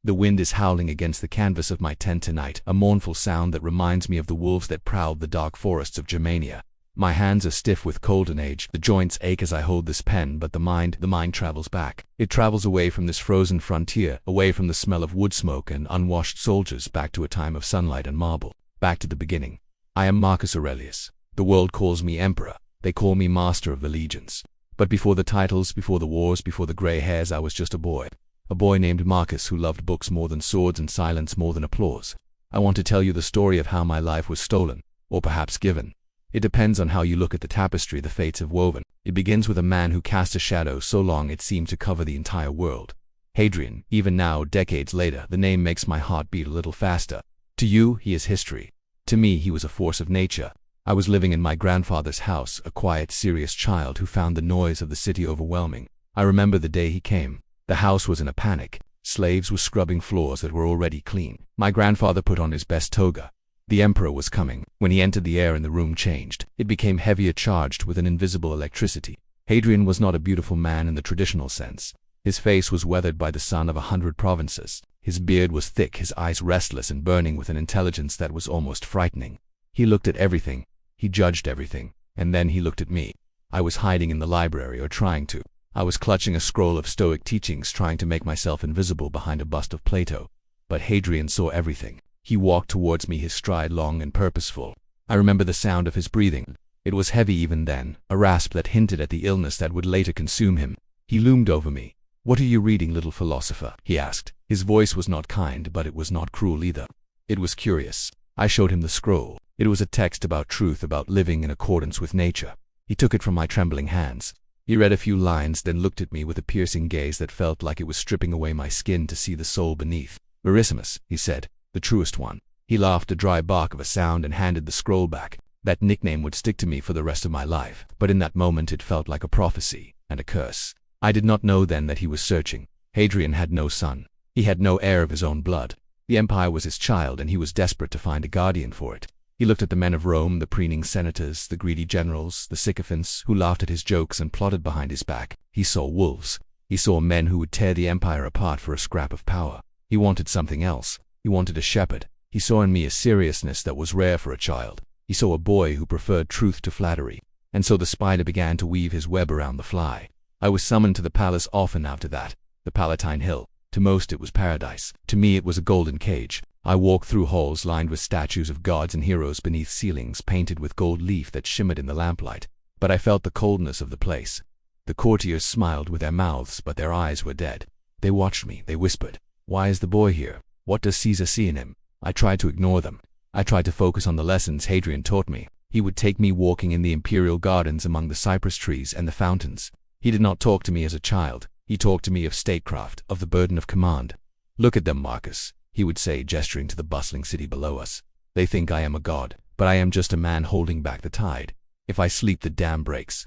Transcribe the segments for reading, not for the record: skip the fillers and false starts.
The wind is howling against the canvas of my tent tonight, a mournful sound that reminds me of the wolves that prowled the dark forests of Germania. My hands are stiff with cold and age, the joints ache as I hold this pen, but the mind travels back. It travels away from this frozen frontier, away from the smell of wood smoke and unwashed soldiers, back to a time of sunlight and marble, back to the beginning. I am Marcus Aurelius. The world calls me emperor. They call me master of the legions. But before the titles, before the wars, before the gray hairs, I was just a boy. A boy named Marcus who loved books more than swords and silence more than applause. I want to tell you the story of how my life was stolen, or perhaps given. It depends on how you look at the tapestry the fates have woven. It begins with a man who cast a shadow so long it seemed to cover the entire world. Hadrian. Even now, decades later, the name makes my heart beat a little faster. To you, he is history. To me, he was a force of nature. I was living in my grandfather's house, a quiet, serious child who found the noise of the city overwhelming. I remember the day he came. The house was in a panic. Slaves were scrubbing floors that were already clean. My grandfather put on his best toga. The emperor was coming. When he entered, the air in the room changed. It became heavier, charged with an invisible electricity. Hadrian was not a beautiful man in the traditional sense. His face was weathered by the sun of 100 provinces. His beard was thick, his eyes restless and burning with an intelligence that was almost frightening. He looked at everything. He judged everything. And then he looked at me. I was hiding in the library, or trying to. I was clutching a scroll of Stoic teachings, trying to make myself invisible behind a bust of Plato. But Hadrian saw everything. He walked towards me, his stride long and purposeful. I remember the sound of his breathing. It was heavy even then, a rasp that hinted at the illness that would later consume him. He loomed over me. "What are you reading, little philosopher?" he asked. His voice was not kind, but it was not cruel either. It was curious. I showed him the scroll. It was a text about truth, about living in accordance with nature. He took it from my trembling hands. He read a few lines, then looked at me with a piercing gaze that felt like it was stripping away my skin to see the soul beneath. "Verissimus," he said, "the truest one." He laughed, a dry bark of a sound, and handed the scroll back. That nickname would stick to me for the rest of my life, but in that moment it felt like a prophecy and a curse. I did not know then that he was searching. Hadrian had no son. He had no heir of his own blood. The empire was his child, and he was desperate to find a guardian for it. He looked at the men of Rome, the preening senators, the greedy generals, the sycophants who laughed at his jokes and plotted behind his back. He saw wolves. He saw men who would tear the empire apart for a scrap of power. He wanted something else. He wanted a shepherd. He saw in me a seriousness that was rare for a child. He saw a boy who preferred truth to flattery. And so the spider began to weave his web around the fly. I was summoned to the palace often after that. The Palatine Hill. To most it was paradise. To me it was a golden cage. I walked through halls lined with statues of gods and heroes beneath ceilings painted with gold leaf that shimmered in the lamplight. But I felt the coldness of the place. The courtiers smiled with their mouths, but their eyes were dead. They watched me. They whispered, "Why is the boy here? What does Caesar see in him?" I tried to ignore them. I tried to focus on the lessons Hadrian taught me. He would take me walking in the imperial gardens among the cypress trees and the fountains. He did not talk to me as a child. He talked to me of statecraft, of the burden of command. "Look at them, Marcus," he would say, gesturing to the bustling city below us. "They think I am a god, but I am just a man holding back the tide. If I sleep, the dam breaks.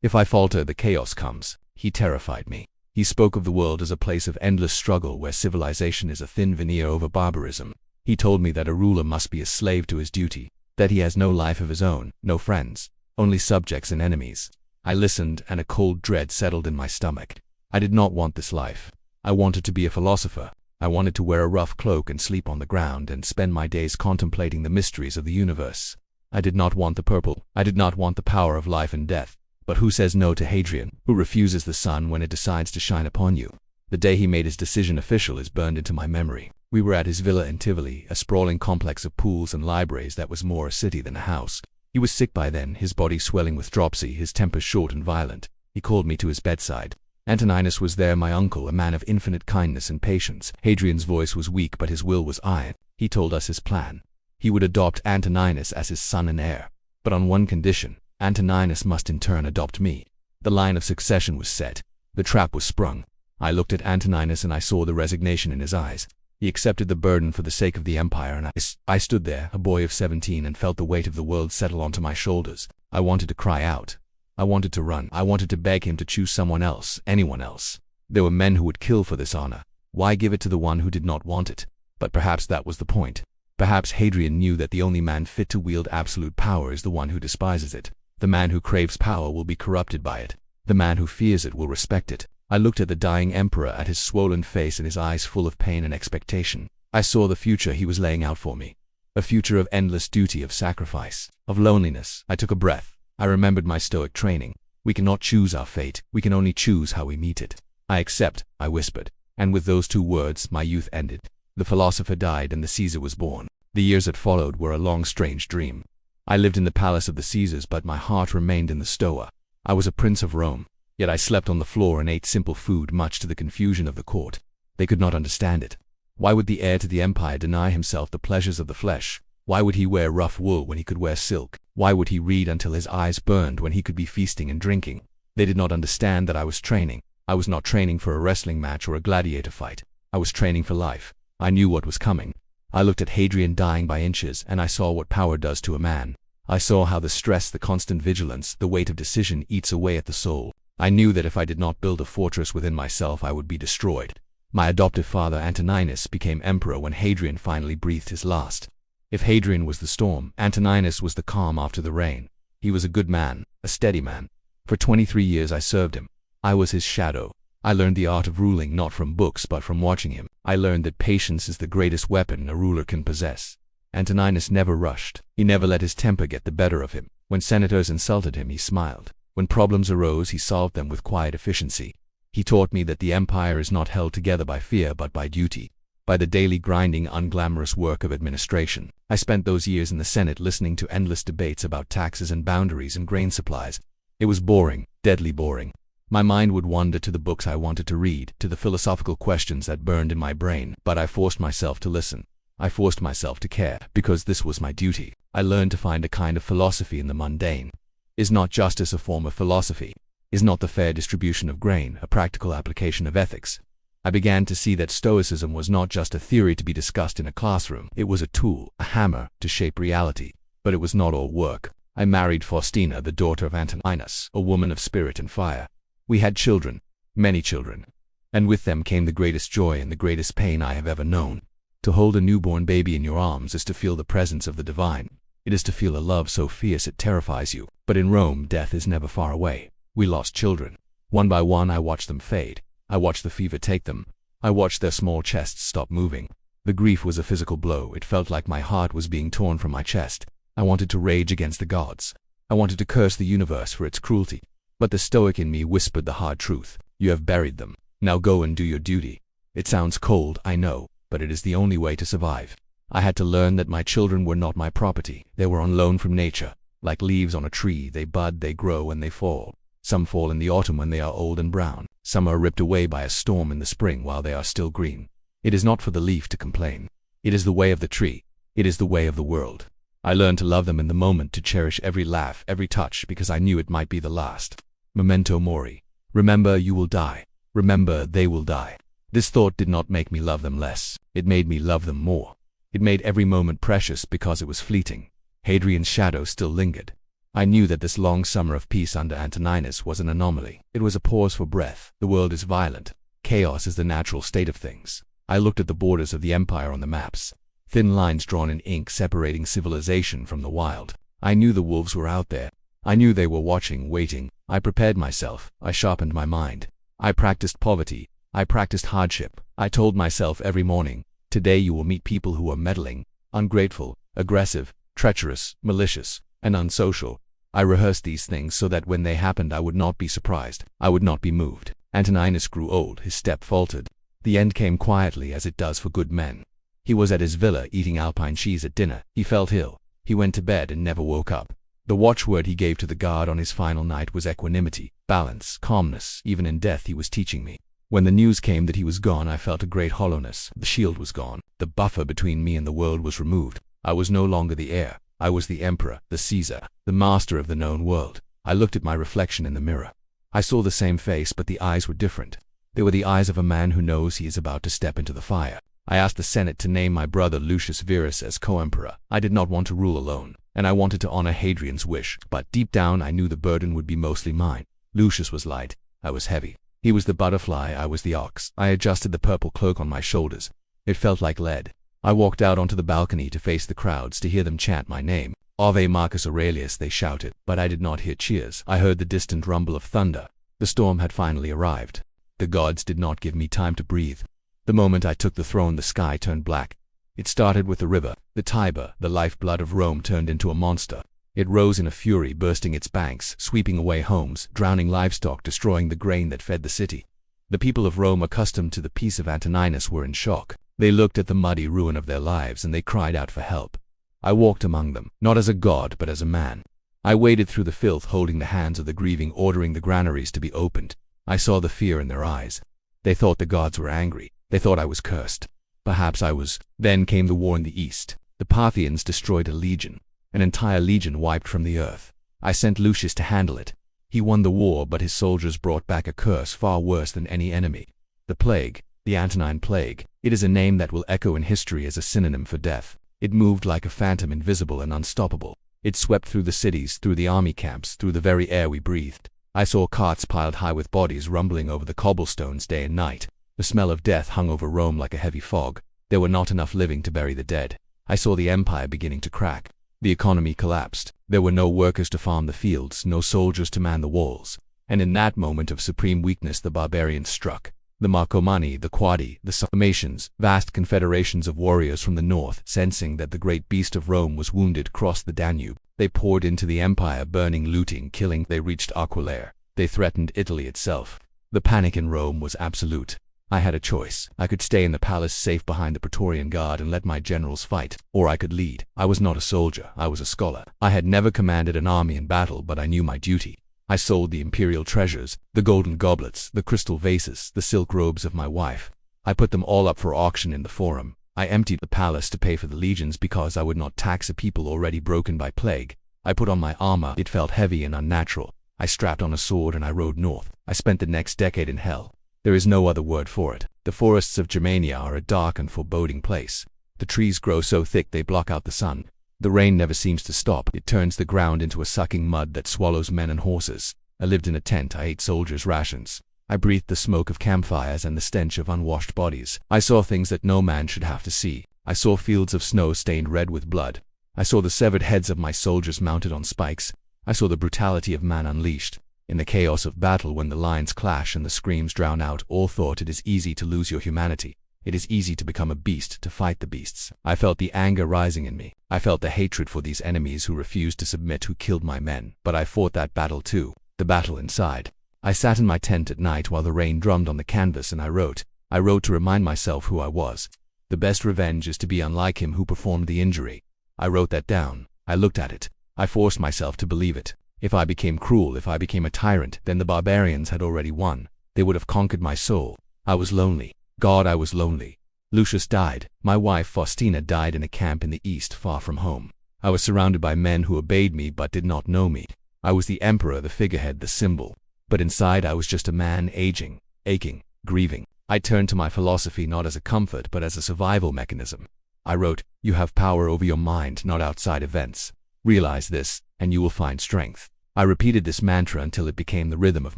If I falter, the chaos comes." He terrified me. He spoke of the world as a place of endless struggle where civilization is a thin veneer over barbarism. He told me that a ruler must be a slave to his duty, that he has no life of his own, no friends, only subjects and enemies. I listened, and a cold dread settled in my stomach. I did not want this life. I wanted to be a philosopher. I wanted to wear a rough cloak and sleep on the ground and spend my days contemplating the mysteries of the universe. I did not want the purple. I did not want the power of life and death. But who says no to Hadrian, who refuses the sun when it decides to shine upon you? The day he made his decision official is burned into my memory. We were at his villa in Tivoli, a sprawling complex of pools and libraries that was more a city than a house. He was sick by then, his body swelling with dropsy, his temper short and violent. He called me to his bedside. Antoninus was there, my uncle, a man of infinite kindness and patience. Hadrian's voice was weak, but his will was iron. He told us his plan. He would adopt Antoninus as his son and heir. But on one condition: Antoninus must in turn adopt me. The line of succession was set. The trap was sprung. I looked at Antoninus and I saw the resignation in his eyes. He accepted the burden for the sake of the empire, and I stood there, a boy of 17, and felt the weight of the world settle onto my shoulders. I wanted to cry out. I wanted to run. I wanted to beg him to choose someone else, anyone else. There were men who would kill for this honor. Why give it to the one who did not want it? But perhaps that was the point. Perhaps Hadrian knew that the only man fit to wield absolute power is the one who despises it. The man who craves power will be corrupted by it. The man who fears it will respect it. I looked at the dying emperor, at his swollen face and his eyes full of pain and expectation. I saw the future he was laying out for me. A future of endless duty, of sacrifice, of loneliness. I took a breath. I remembered my Stoic training. We cannot choose our fate. We can only choose how we meet it. I accept, I whispered. And with those 2 words, my youth ended. The philosopher died and the Caesar was born. The years that followed were a long, strange dream. I lived in the palace of the Caesars, but my heart remained in the Stoa. I was a prince of Rome. Yet I slept on the floor and ate simple food, much to the confusion of the court. They could not understand it. Why would the heir to the empire deny himself the pleasures of the flesh? Why would he wear rough wool when he could wear silk? Why would he read until his eyes burned when he could be feasting and drinking? They did not understand that I was training. I was not training for a wrestling match or a gladiator fight. I was training for life. I knew what was coming. I looked at Hadrian dying by inches, and I saw what power does to a man. I saw how the stress, the constant vigilance, the weight of decision eats away at the soul. I knew that if I did not build a fortress within myself, I would be destroyed. My adoptive father Antoninus became emperor when Hadrian finally breathed his last. If Hadrian was the storm, Antoninus was the calm after the rain. He was a good man, a steady man. For 23 years I served him. I was his shadow. I learned the art of ruling not from books but from watching him. I learned that patience is the greatest weapon a ruler can possess. Antoninus never rushed. He never let his temper get the better of him. When senators insulted him, he smiled. When problems arose, he solved them with quiet efficiency. He taught me that the empire is not held together by fear but by duty, by the daily grinding, unglamorous work of administration. I spent those years in the Senate listening to endless debates about taxes and boundaries and grain supplies. It was boring, deadly boring. My mind would wander to the books I wanted to read, to the philosophical questions that burned in my brain, but I forced myself to listen. I forced myself to care, because this was my duty. I learned to find a kind of philosophy in the mundane. Is not justice a form of philosophy? Is not the fair distribution of grain a practical application of ethics? I began to see that Stoicism was not just a theory to be discussed in a classroom. It was a tool, a hammer, to shape reality. But it was not all work. I married Faustina, the daughter of Antoninus, a woman of spirit and fire. We had children, many children. And with them came the greatest joy and the greatest pain I have ever known. To hold a newborn baby in your arms is to feel the presence of the divine. It is to feel a love so fierce it terrifies you. But in Rome, death is never far away. We lost children. One by one I watched them fade. I watched the fever take them. I watched their small chests stop moving. The grief was a physical blow. It felt like my heart was being torn from my chest. I wanted to rage against the gods. I wanted to curse the universe for its cruelty. But the Stoic in me whispered the hard truth. You have buried them. Now go and do your duty. It sounds cold, I know, but it is the only way to survive. I had to learn that my children were not my property. They were on loan from nature. Like leaves on a tree, they bud, they grow, and they fall. Some fall in the autumn when they are old and brown. Some are ripped away by a storm in the spring while they are still green. It is not for the leaf to complain. It is the way of the tree. It is the way of the world. I learned to love them in the moment, to cherish every laugh, every touch, because I knew it might be the last. Memento mori. Remember, you will die. Remember, they will die. This thought did not make me love them less. It made me love them more. It made every moment precious because it was fleeting. Hadrian's shadow still lingered. I knew that this long summer of peace under Antoninus was an anomaly. It was a pause for breath. The world is violent. Chaos is the natural state of things. I looked at the borders of the empire on the maps. Thin lines drawn in ink separating civilization from the wild. I knew the wolves were out there. I knew they were watching, waiting. I prepared myself. I sharpened my mind. I practiced poverty. I practiced hardship. I told myself every morning, today you will meet people who are meddling, ungrateful, aggressive, treacherous, malicious, and unsocial. I rehearsed these things so that when they happened I would not be surprised. I would not be moved. Antoninus grew old. His step faltered. The end came quietly, as it does for good men. He was at his villa eating Alpine cheese at dinner. He felt ill. He went to bed and never woke up. The watchword he gave to the guard on his final night was equanimity, balance, calmness. Even in death he was teaching me. When the news came that he was gone, I felt a great hollowness. The shield was gone. The buffer between me and the world was removed. I was no longer the heir. I was the emperor, the Caesar, the master of the known world. I looked at my reflection in the mirror. I saw the same face, but the eyes were different. They were the eyes of a man who knows he is about to step into the fire. I asked the Senate to name my brother Lucius Verus as co-emperor. I did not want to rule alone, and I wanted to honor Hadrian's wish, but deep down I knew the burden would be mostly mine. Lucius was light. I was heavy. He was the butterfly. I was the ox. I adjusted the purple cloak on my shoulders. It felt like lead. I walked out onto the balcony to face the crowds, to hear them chant my name. Ave Marcus Aurelius, they shouted, but I did not hear cheers. I heard the distant rumble of thunder. The storm had finally arrived. The gods did not give me time to breathe. The moment I took the throne, the sky turned black. It started with the river. The Tiber, the lifeblood of Rome, turned into a monster. It rose in a fury, bursting its banks, sweeping away homes, drowning livestock, destroying the grain that fed the city. The people of Rome, accustomed to the peace of Antoninus, were in shock. They looked at the muddy ruin of their lives and they cried out for help. I walked among them, not as a god, but as a man. I waded through the filth, holding the hands of the grieving, ordering the granaries to be opened. I saw the fear in their eyes. They thought the gods were angry. They thought I was cursed. Perhaps I was. Then came the war in the east. The Parthians destroyed a legion. An entire legion wiped from the earth. I sent Lucius to handle it. He won the war, but his soldiers brought back a curse far worse than any enemy. The plague, the Antonine plague. It is a name that will echo in history as a synonym for death. It moved like a phantom, invisible and unstoppable. It swept through the cities, through the army camps, through the very air we breathed. I saw carts piled high with bodies rumbling over the cobblestones day and night. The smell of death hung over Rome like a heavy fog. There were not enough living to bury the dead. I saw the empire beginning to crack. The economy collapsed. There were no workers to farm the fields, no soldiers to man the walls. And in that moment of supreme weakness, the barbarians struck. The Marcomanni, the Quadi, the Sarmatians, vast confederations of warriors from the north, sensing that the great beast of Rome was wounded, crossed the Danube. They poured into the empire, burning, looting, killing. They reached Aquileia. They threatened Italy itself. The panic in Rome was absolute. I had a choice. I could stay in the palace, safe behind the Praetorian Guard, and let my generals fight, or I could lead. I was not a soldier, I was a scholar. I had never commanded an army in battle, but I knew my duty. I sold the imperial treasures, the golden goblets, the crystal vases, the silk robes of my wife. I put them all up for auction in the Forum. I emptied the palace to pay for the legions because I would not tax a people already broken by plague. I put on my armor. It felt heavy and unnatural. I strapped on a sword and I rode north. I spent the next decade in hell. There is no other word for it. The forests of Germania are a dark and foreboding place. The trees grow so thick they block out the sun. The rain never seems to stop. It turns the ground into a sucking mud that swallows men and horses. I lived in a tent. I ate soldiers' rations. I breathed the smoke of campfires and the stench of unwashed bodies. I saw things that no man should have to see. I saw fields of snow stained red with blood. I saw the severed heads of my soldiers mounted on spikes. I saw the brutality of man unleashed. In the chaos of battle, when the lines clash and the screams drown out all thought, it is easy to lose your humanity. It is easy to become a beast, to fight the beasts. I felt the anger rising in me. I felt the hatred for these enemies who refused to submit, who killed my men. But I fought that battle too, the battle inside. I sat in my tent at night while the rain drummed on the canvas and I wrote. I wrote to remind myself who I was. The best revenge is to be unlike him who performed the injury. I wrote that down. I looked at it. I forced myself to believe it. If I became cruel, if I became a tyrant, then the barbarians had already won. They would have conquered my soul. I was lonely. God, I was lonely. Lucius died. My wife Faustina died in a camp in the east, far from home. I was surrounded by men who obeyed me but did not know me. I was the emperor, the figurehead, the symbol. But inside I was just a man, aging, aching, grieving. I turned to my philosophy not as a comfort but as a survival mechanism. I wrote, "You have power over your mind, not outside events. Realize this, and you will find strength." I repeated this mantra until it became the rhythm of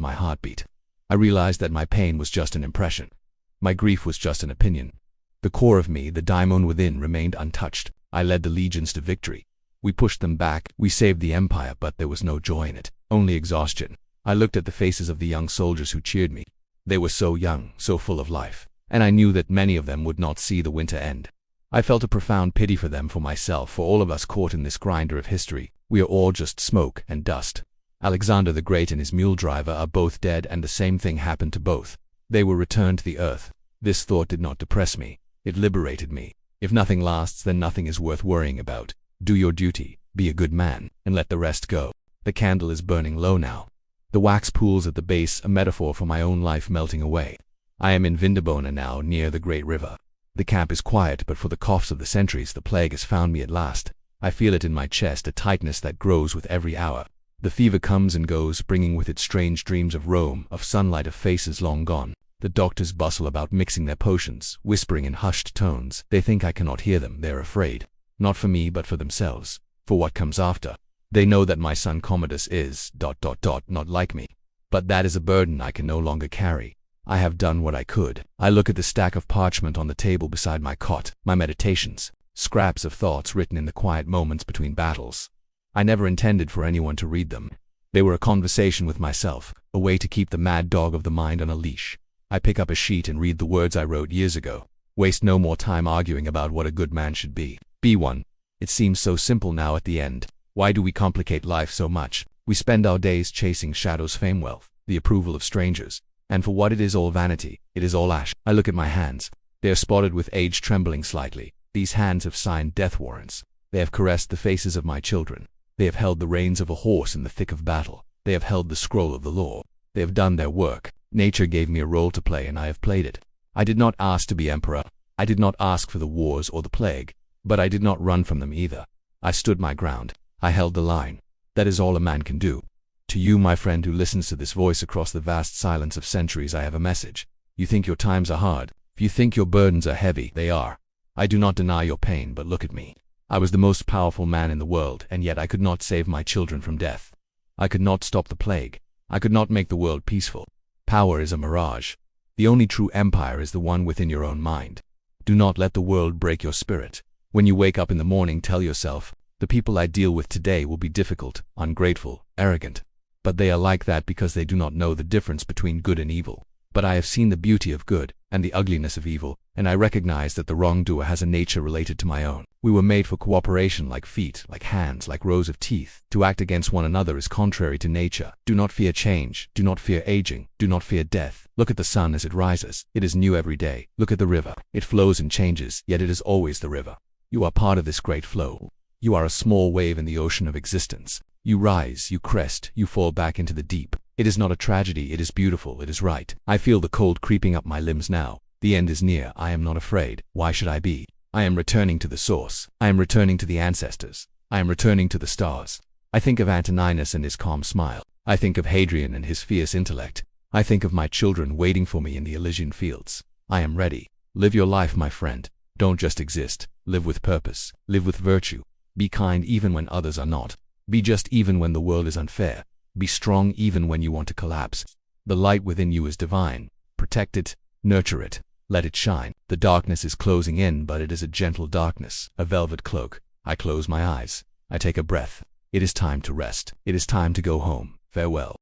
my heartbeat. I realized that my pain was just an impression. My grief was just an opinion. The core of me, the daimon within, remained untouched. I led the legions to victory. We pushed them back. We saved the empire, but there was no joy in it, only exhaustion. I looked at the faces of the young soldiers who cheered me. They were so young, so full of life, and I knew that many of them would not see the winter end. I felt a profound pity for them, for myself, for all of us caught in this grinder of history. We are all just smoke and dust. Alexander the Great and his mule driver are both dead, and the same thing happened to both. They were returned to the earth. This thought did not depress me. It liberated me. If nothing lasts, then nothing is worth worrying about. Do your duty, be a good man, and let the rest go. The candle is burning low now. The wax pools at the base, a metaphor for my own life melting away. I am in Vindobona now, near the great river. The camp is quiet, but for the coughs of the centuries, the plague has found me at last. I feel it in my chest, a tightness that grows with every hour. The fever comes and goes, bringing with it strange dreams of Rome, of sunlight, of faces long gone. The doctors bustle about mixing their potions, whispering in hushed tones. They think I cannot hear them. They are afraid. Not for me, but for themselves. For what comes after. They know that my son Commodus is ... not like me. But that is a burden I can no longer carry. I have done what I could. I look at the stack of parchment on the table beside my cot, my meditations, scraps of thoughts written in the quiet moments between battles. I never intended for anyone to read them. They were a conversation with myself, a way to keep the mad dog of the mind on a leash. I pick up a sheet and read the words I wrote years ago. Waste no more time arguing about what a good man should be. Be one. It seems so simple now at the end. Why do we complicate life so much? We spend our days chasing shadows, fame, wealth, the approval of strangers. And for what it is all vanity, it is all ash. I look at my hands. They are spotted with age, trembling slightly. These hands have signed death warrants. They have caressed the faces of my children. They have held the reins of a horse in the thick of battle. They have held the scroll of the law. They have done their work. Nature gave me a role to play and I have played it. I did not ask to be emperor. I did not ask for the wars or the plague. But I did not run from them either. I stood my ground. I held the line. That is all a man can do. To you, my friend who listens to this voice across the vast silence of centuries, I have a message. You think your times are hard. If you think your burdens are heavy, they are. I do not deny your pain, but look at me. I was the most powerful man in the world, and yet I could not save my children from death. I could not stop the plague. I could not make the world peaceful. Power is a mirage. The only true empire is the one within your own mind. Do not let the world break your spirit. When you wake up in the morning, tell yourself, the people I deal with today will be difficult, ungrateful, arrogant. But they are like that because they do not know the difference between good and evil. But I have seen the beauty of good and the ugliness of evil, and I recognize that the wrongdoer has a nature related to my own. We were made for cooperation, like feet, like hands, like rows of teeth. To act against one another is contrary to nature. Do not fear change. Do not fear aging. Do not fear death. Look at the sun as it rises. It is new every day. Look at the river. It flows and changes, yet it is always the river. You are part of this great flow. You are a small wave in the ocean of existence. You rise, you crest, you fall back into the deep. It is not a tragedy, it is beautiful, it is right. I feel the cold creeping up my limbs now. The end is near, I am not afraid. Why should I be? I am returning to the source. I am returning to the ancestors. I am returning to the stars. I think of Antoninus and his calm smile. I think of Hadrian and his fierce intellect. I think of my children waiting for me in the Elysian fields. I am ready. Live your life, my friend. Don't just exist. Live with purpose. Live with virtue. Be kind even when others are not. Be just even when the world is unfair. Be strong even when you want to collapse. The light within you is divine. Protect it, nurture it, let it shine. The darkness is closing in, but it is a gentle darkness, a velvet cloak. I close my eyes. I take a breath. It is time to rest. It is time to go home. Farewell.